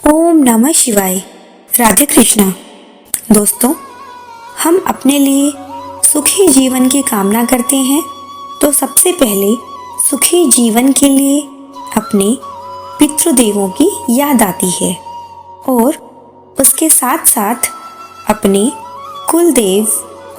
ओम नमः शिवाय। राधे कृष्णा। दोस्तों, हम अपने लिए सुखी जीवन की कामना करते हैं तो सबसे पहले सुखी जीवन के लिए अपने पितृदेवों की याद आती है और उसके साथ साथ अपने कुलदेव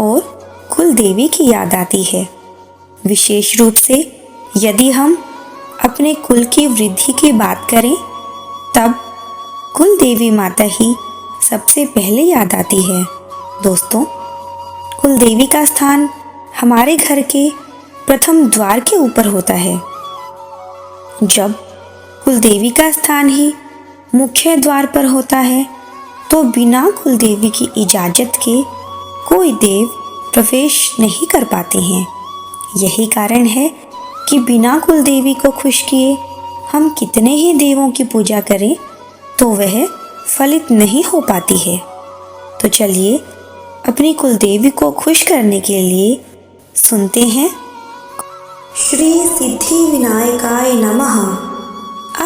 और कुलदेवी की याद आती है। विशेष रूप से यदि हम अपने कुल की वृद्धि की बात करें तब कुल देवी माता ही सबसे पहले याद आती है। दोस्तों, कुल देवी का स्थान हमारे घर के प्रथम द्वार के ऊपर होता है। जब कुल देवी का स्थान ही मुख्य द्वार पर होता है तो बिना कुल देवी की इजाज़त के कोई देव प्रवेश नहीं कर पाते हैं। यही कारण है कि बिना कुल देवी को खुश किए हम कितने ही देवों की पूजा करें तो वह फलित नहीं हो पाती है। तो चलिए अपनी कुलदेवी को खुश करने के लिए सुनते हैं श्री सिद्धि विनायकाय नमः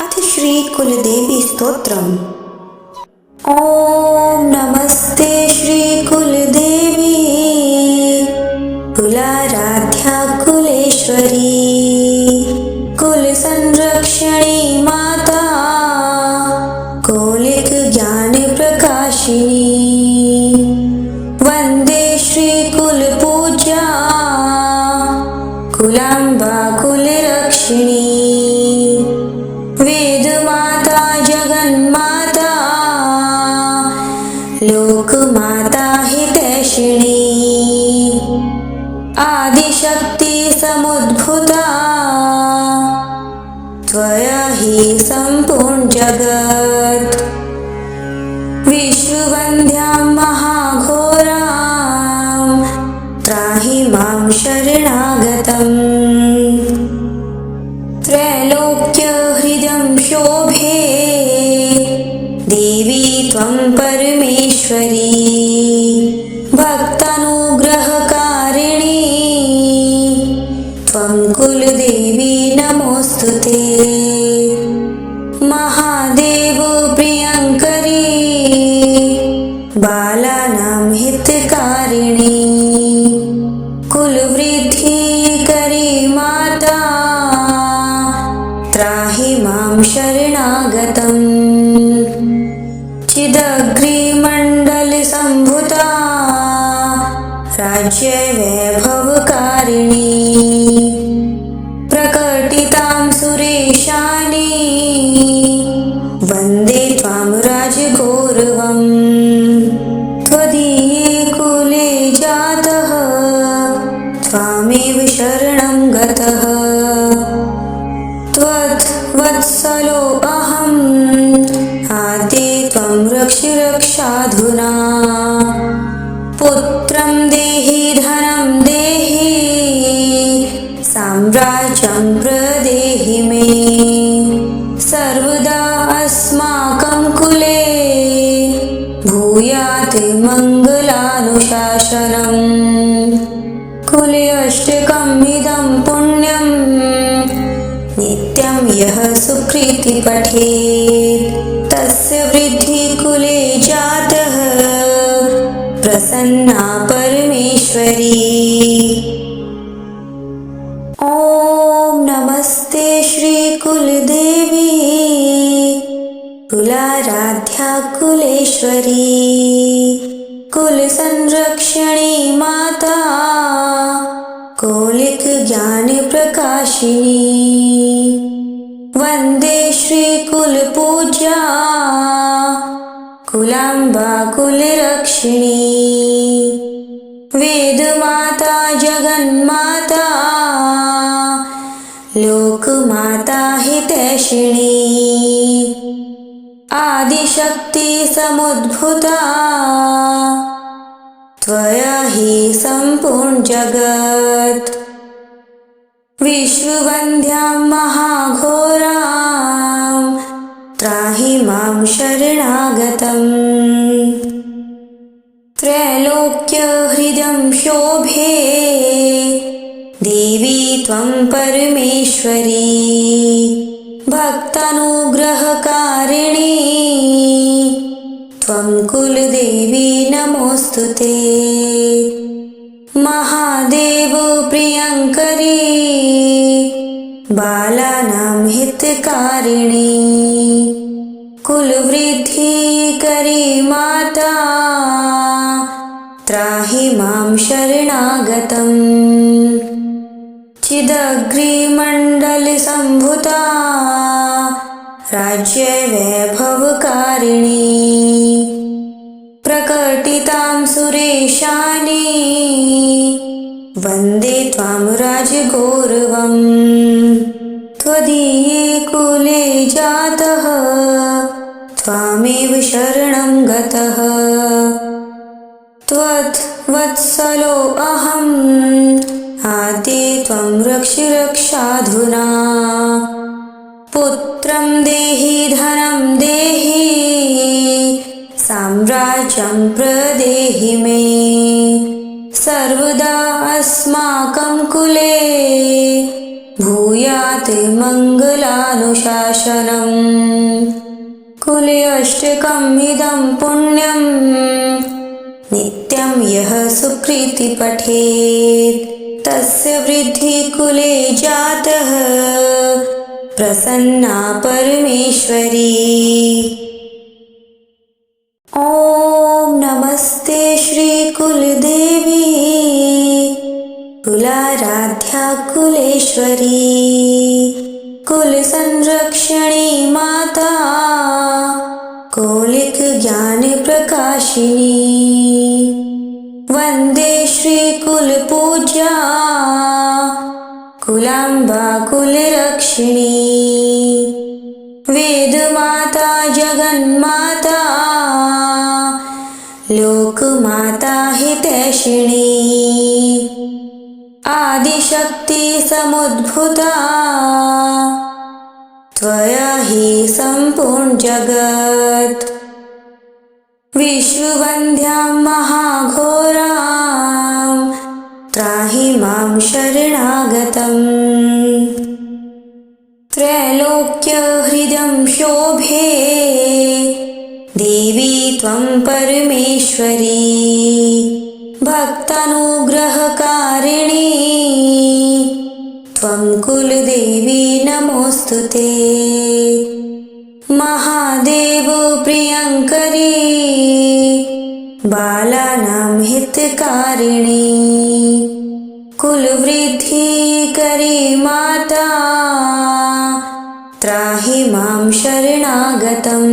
अथ श्री कुलदेवी स्तोत्रम। ओम नमस्ते श्री कुलदेवी कुलाराध्या कुलेश्वरी कुल संरक्षणी माता कौलिक ज्ञान प्रकाशिनी वंदे श्री कुल पूज्या कुलांबा कुल रक्षिणी वेद माता जगन माता लोक माता हितैषिणी आदिशक्ति समुद्भूता त्वया हि सम्पूर्ण जगत् विश्ववन्द्यां महाघोरां त्राहि मां शरणागतम् त्रैलोक्यहृदं शोभे देवी त्वं परमेश्वरी भक्तानुग्रहकारिणी त्वं कुलदेवी नमोस्तुते महादेव प्रियंकरी बालानां हितकारिणी कुलवृद्धि करी माता त्राहि मां शरणागतम् चिदग्रिमण्डल संभुता राज्य वैभवकारिणी प्रकटितां सुरेशानी वन्दे त्वां राजगौरवम् त्वदीये कुले जातः त्वामेव शरणं गतः त्वद्वत्सलो अहम् आद्ये त्वं रक्ष रक्षाधुना पुत्रं देहि धनं देहि साम्राज्यं प्रदेहि मे सर्वदा अस्माकं कुले भूयात् मङ्गलानुशासनम् कुले अष्टकम् इदं पुण्यं नित्यं यः सुकृति पठेत् तस्य वृद्धि कुले जातः प्रसन्ना परमेश्वरी। ओम नमस्ते श्री कुलदेवी कुलाराध्या कुलेश्वरी कुल संरक्षणी माता कौलिक ज्ञान प्रकाशिनी वंदे श्री कुल पूज्या कुलांबा कुल रक्षिणी वेद माता जगन माता लोक माता हितैषिणी आदिशक्ति समुद्भूता त्वया हि सम्पूर्ण जगत् विश्ववन्द्यां महाघोरां त्राहि मां शरणागतम् त्रैलोक्यहृदं शोभे देवी त्वं परमेश्वरी भक्तानुग्रहकारिणी नमोस्तुते। महादेव प्रियंकरी बालानां हितकारिणी कुलवृद्धिकरी माता त्राहि मां शरणागतम्। चिदग्निमण्डलसम्भूता राज्यवैभवकारिणी प्रकटितां सुरेशानी वन्दे त्वां राजगौरवम्। त्वदीये कुले जातः त्वामेव शरणं गतः। त्वद्वत्सलो अहम् आद्ये त्वं रक्ष रक्षाधुना। पुत्रं देहि धनं देहि साम्राज्यं प्रदेहि मे। सर्वदा अस्माकं कुले भूयात् मङ्गलानुशासनम्। कुले अष्टकम् इदं पुण्यं नित्यं यः सुकृति पठेत् तस्य वृद्धि कुले जातः प्रसन्ना परमेश्वरी। ॐ नमस्ते श्री कुलदेवी कुलाराध्या कुलेश्वरी कुल संरक्षणी माता कौलिक ज्ञान प्रकाशिनी। वंदे श्री कुल पूज्या कुलांबा कुलरक्षिणी। वेद माता जगन्माता लोकमाता हितैषिणी। आदिशक्ति समुद्भूता त्वया हि सम्पूर्ण जगत्। विश्ववन्द्यां महाघोरां त्राहि मां शरणागतम्। त्रैलोक्यहृदं शोभे देवी त्वं परमेश्वरी। भक्तानुग्रहकारिणी त्वं कुलदेवी नमोस्तुते। महादेव प्रियंकरी बालानां हितकारिणी कुलवृद्धिकरी माता त्राहि मां शरणागतम्।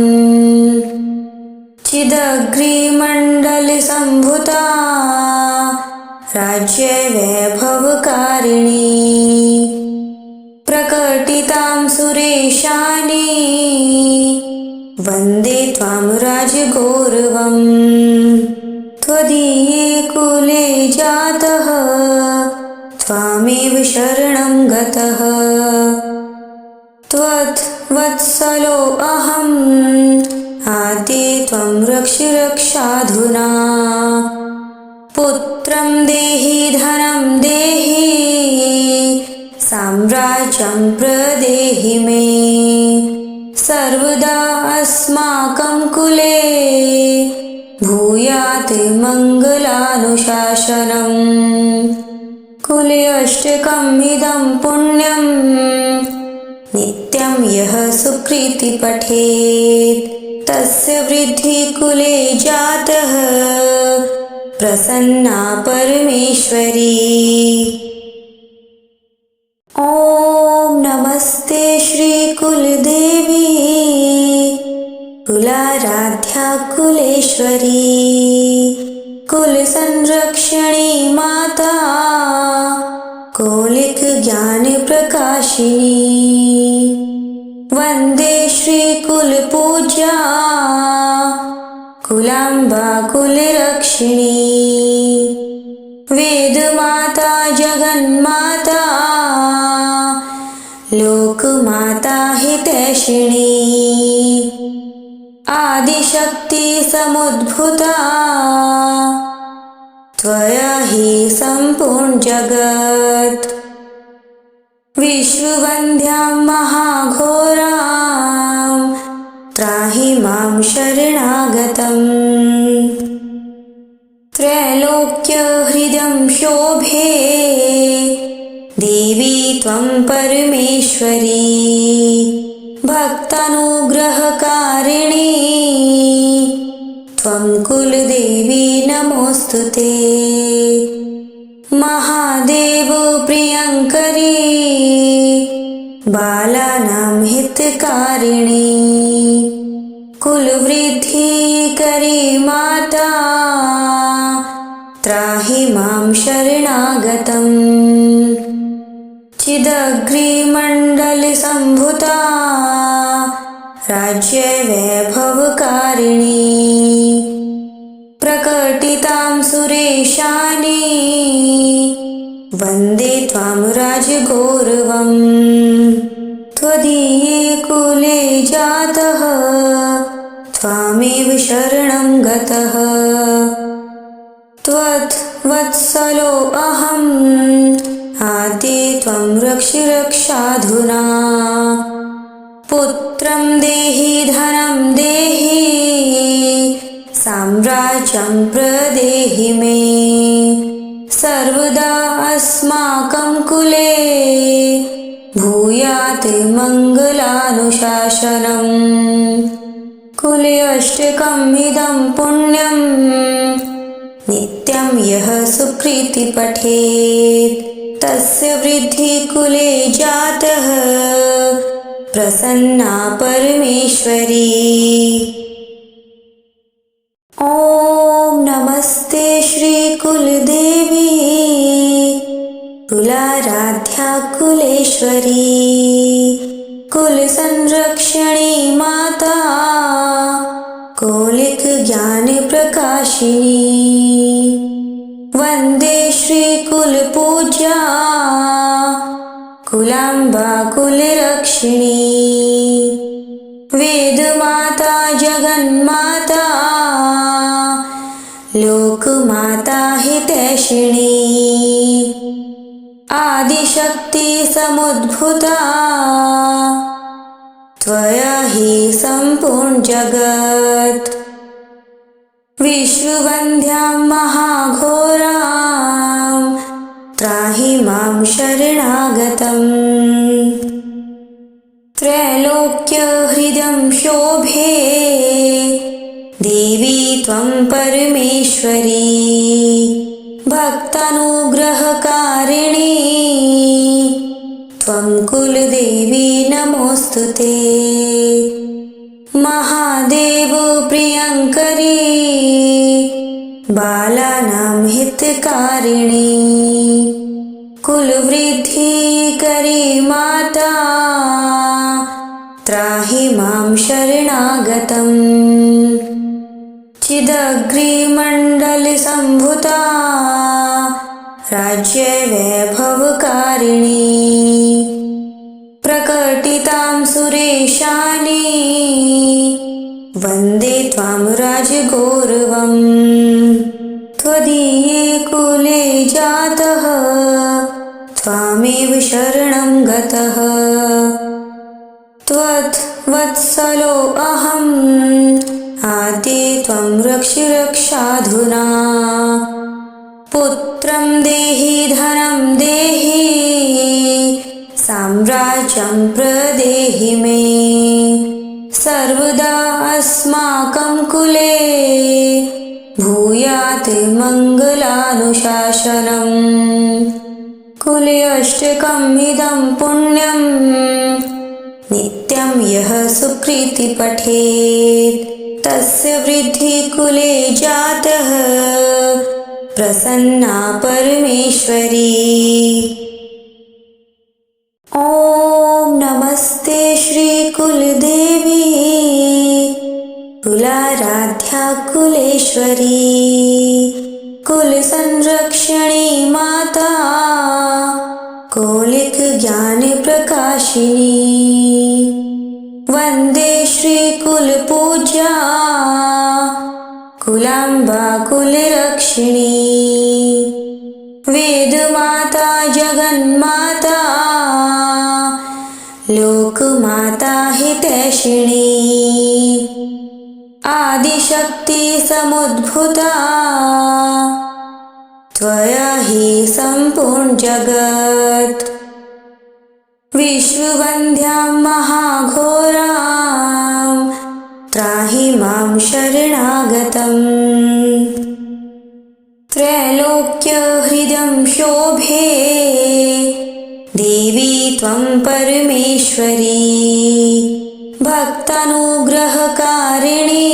चिदग्निमण्डलसम्भूता राज्यवैभवकारिणी प्रकटितां सुरेशानी वन्दे त्वां राजगौरवम्। त्वदीये कुले जातः त्वामेव शरणं गतः। त्वद्वत्सलो अहम् आद्ये त्वं रक्ष रक्षाधुना। पुत्रं देहि धनं देहि साम्राज्यं प्रदेहि मे। सर्वदा अस्माकं कुले भूयात् मङ्गलानुशासनम्। कुले अष्टकम् इदं पुण्यं नित्यं यः सुकृति पठेत् तस्य वृद्धि कुले जातः प्रसन्ना परमेश्वरी। ॐ नमस्ते श्री कुलदेवी कुलाराध्या कुलेश्वरी कुल संरक्षणी माता कौलिक ज्ञान प्रकाशिनी। वंदे श्री कुल पूज्या कुलांबा कुलरक्षिणी। वेद माता जगन्माता लोकमाता हितैषिणी। आदिशक्ति समुद्भूता त्वया हि सम्पूर्ण जगत्। विश्ववन्द्यां महाघोरां त्राहि मां शरणागतम्। त्रैलोक्यहृदं शोभे देवी त्वं परमेश्वरी भक्तानुग्रहकारिणी त्वं कुलदेवी नमोऽस्तुते। महादेव प्रियङ्करी बालानां हितकारिणी कुलवृद्धिकरी माता त्राहि मां शरणागतम्। चिदग्निमण्डलसम्भूता राज्यवैभवकारिणी प्रकटितां सुरेशानी वन्दे त्वां राजगौरवम्। त्वदीये कुले जातः त्वामेव शरणं गतः त्वद्वत्सलो अहम् आद्ये त्वं रक्ष रक्षाधुना। पुत्रं देहि धनं देहि साम्राज्यं प्रदेहि मे सर्वदा अस्माकं कुले भूयात् मङ्गलानुशासनम्। कुले अष्टकम् इदं पुण्यं नित्यं यः सुकृति पठेत् तस्य वृद्धि कुले जातः प्रसन्ना परमेश्वरी। ॐ नमस्ते श्री कुलदेवी कुलाराध्या कुलेश्वरी कुल संरक्षणी माता कौलिक ज्ञान प्रकाशिनी। वंदे श्री कुल पूज्या कुलांबा कुलरक्षिणी वेद माता जगन्माता लोकमाता हितैषिणी आदिशक्ति समुद्भूता त्वया हि सम्पूर्ण जगत्। विश्ववन्द्यां महाघोरां त्राहि मां शरणागतम्। त्रैलोक्यहृदं शोभे देवी त्वं परमेश्वरी भक्तानुग्रहकारिणी त्वं कुलदेवी नमोऽस्तुते। महादेव प्रियङ्करी बालानां हितकारिणी कुलवृद्धिकरी माता त्राहि मां शरणागतम्। चिदग्निमण्डलसम्भूता राज्यवैभवकारिणी प्रकटितां सुरेशानी वन्दे त्वां राजगौरवम्। त्वदीये कुले जातः त्वामेव शरणं गतः त्वद्वत्सलो अहम् आद्ये त्वं रक्ष रक्षाधुना। पुत्रं देहि धनं देहि साम्राज्यं प्रदेहि मे सर्वदा अस्माकं कुले भूयात् मङ्गलानुशासनम्। कुले अष्टकम् इदं पुण्यं नित्यं यः सुकृति पठेत् तस्य वृद्धि कुले जातः प्रसन्ना परमेश्वरी। ॐ नमस्ते श्री कुलदेवी कुलाराध्या कुलेश्वरी कुल संरक्षणी माता कौलिक ज्ञान प्रकाशिनी। वंदे श्री कुल पूज्या कुलांबा कुलरक्षिणी वेद माता जगन्माता लोकमाता हितैषिणी आदिशक्ति समुद्भूता त्वया हि सम्पूर्ण जगत्। विश्ववन्द्यां महाघोरां त्राहि मां शरणागतम्। त्रैलोक्यहृदं शोभे देवी त्वं परमेश्वरी। भक्तानुग्रहकारिणी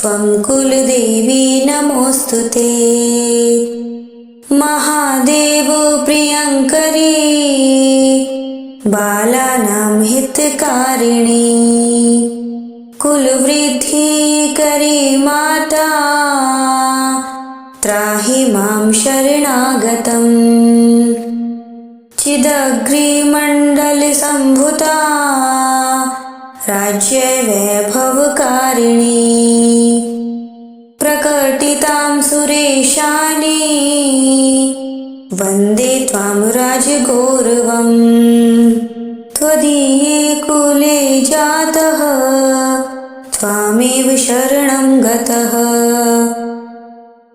त्वं कुलदेवी नमोऽस्तुते। महादेव प्रियङ्करी बालानां हितकारिणी। कुलवृद्धिकरी माता त्राहि मां शरणागतम्। चिदग्निमण्डलसम्भूता राज्यवैभवकारिणी। प्रकटितां सुरेशानी वन्दे त्वां राजगौरवम्। त्वदीये कुले जातः त्वामेव शरणं गतः।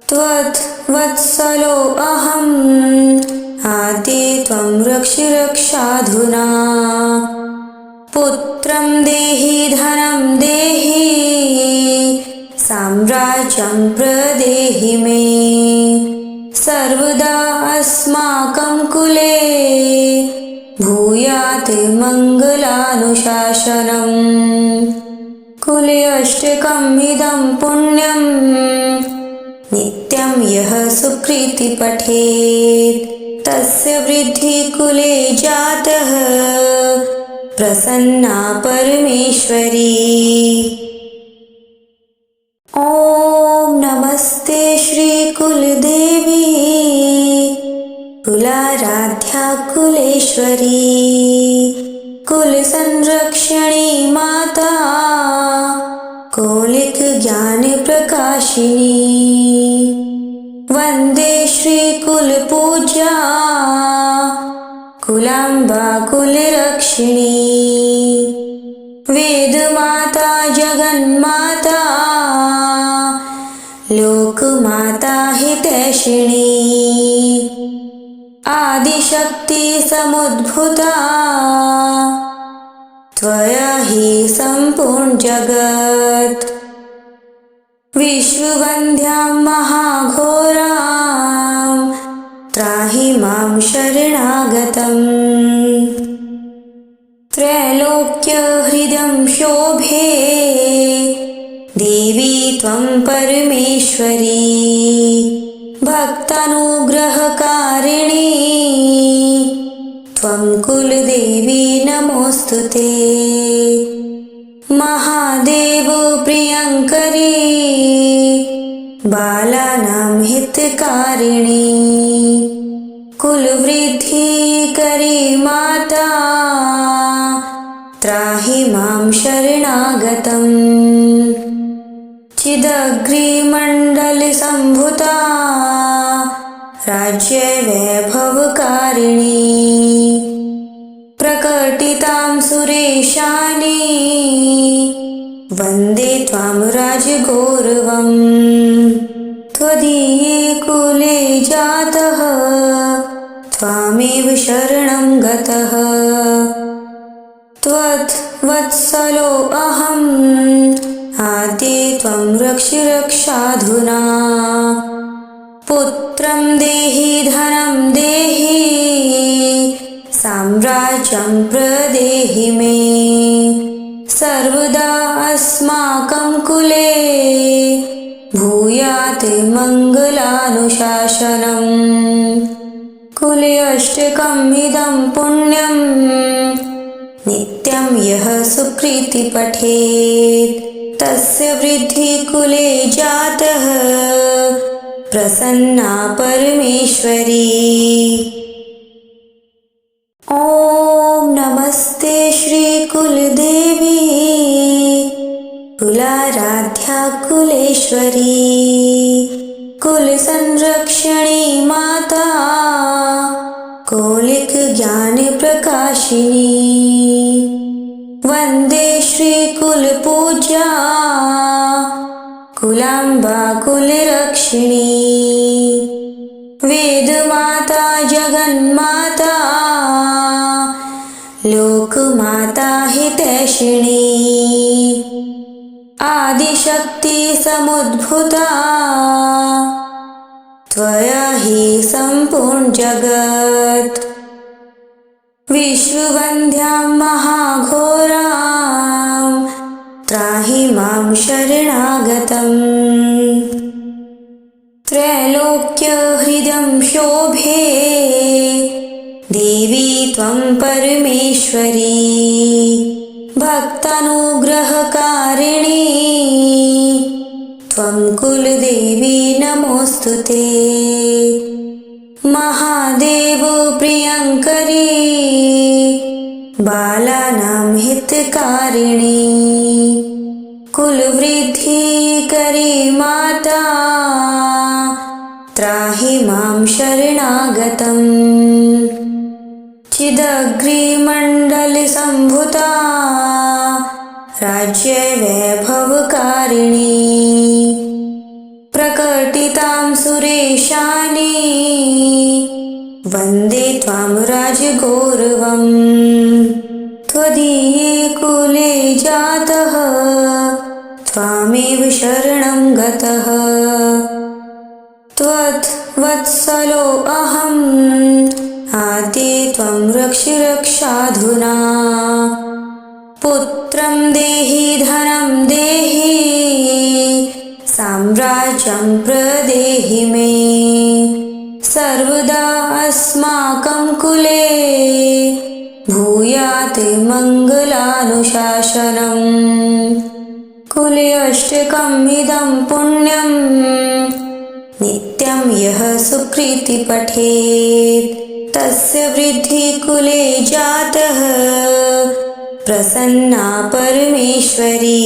त्वद्वत्सलो अहम् आद्ये त्वं रक्ष रक्षाधुना। पुत्रं देहि धनं देहि साम्राज्यं प्रदेहि मे। सर्वदा अस्माकं कुले भूयात् मङ्गलानुशासनम्। कुले अष्टकम् इदं पुण्यं नित्यं यः सुकृति पठेत् तस्य वृद्धि कुले जातः प्रसन्ना परमेश्वरी। ॐ नमस्ते श्री कुलदेवी कुलाराध्या कुलेश्वरी। कुलसंरक्षणी माता कौलिक ज्ञान प्रकाशिनी। वन्दे श्री कुलपूज्या कुलाम्बा कुलरक्षिणी। वेदमाता जगन्माता लोकमाता हितैषिणी। आदिशक्ति समुद्भूता त्वया हि सम्पूर्ण जगत्। विश्ववन्द्यां महाघोरां त्राहि मां शरणागतम्। त्रैलोक्यहृदं शोभे देवी त्वं परमेश्वरी। भक्तानुग्रहकारिणी त्वं कुलदेवी नमोऽस्तुते। महादेव प्रियङ्करी बालानां हितकारिणी। कुलवृद्धिकरी माता त्राहि मां शरणागतम्। चिदग्निमण्डलसम्भूता राज्यवैभवकारिणी। प्रकटितां सुरेशानी वन्दे त्वां राजगौरवम्। त्वदीये कुले जातः त्वामेव शरणं गतः। त्वद्वत्सलो अहम् आद्ये त्वं रक्ष रक्षाधुना। पुत्रं देहि धनं देहि साम्राज्यं प्रदेहि मे। सर्वदा अस्माकं कुले भूयात् मङ्गलानुशासनम्। कुले अष्टकम् इदं पुण्यं नित्यं यः सुकृति पठेत् तस्य वृद्धि कुले जातः प्रसन्ना परमेश्वरी। ॐ नमस्ते श्री कुलदेवी कुलाराध्या कुलेश्वरी। कुलसंरक्षणी माता कौलिक ज्ञान प्रकाशिनी। वन्दे श्रीकुलपूज्या कुलाम्बा कुलरक्षिणी वेदमाता जगन्माता लोकमाता हितैषिणी आदिशक्ति समुद्भूता त्वया हि सम्पूर्ण जगत् विश्ववन्द्यां महाघोरां त्राहि मां शरणागतम् त्रैलोक्यहृदं शोभे देवी त्वं परमेश्वरी भक्तानुग्रहकारिणी त्वं कुलदेवी नमोऽस्तुते महादेव प्रियङ्करी बालानां हितकारिणी कुलवृद्धिकरी माता त्राहि मां शरणागतम् चिदग्निमण्डलसम्भूता राज्यवैभवकारिणी प्रकटितां सुरेशानी वन्दे त्वां राजगौरवम् त्वदीये कुले जातः त्वामेव शरणं गतः त्वद्वत्सलो अहम् आद्ये त्वं रक्ष रक्षाधुना पुत्रं देहि धनं देहि साम्राज्यं प्रदेहि मे सर्वदा अस्माकं कुले भूयात् मङ्गलानुशासनम् कुले अष्टकम् इदं पुण्यं नित्यं यः सुकृति पठेत् तस्य वृद्धि कुले जातः प्रसन्ना परमेश्वरी।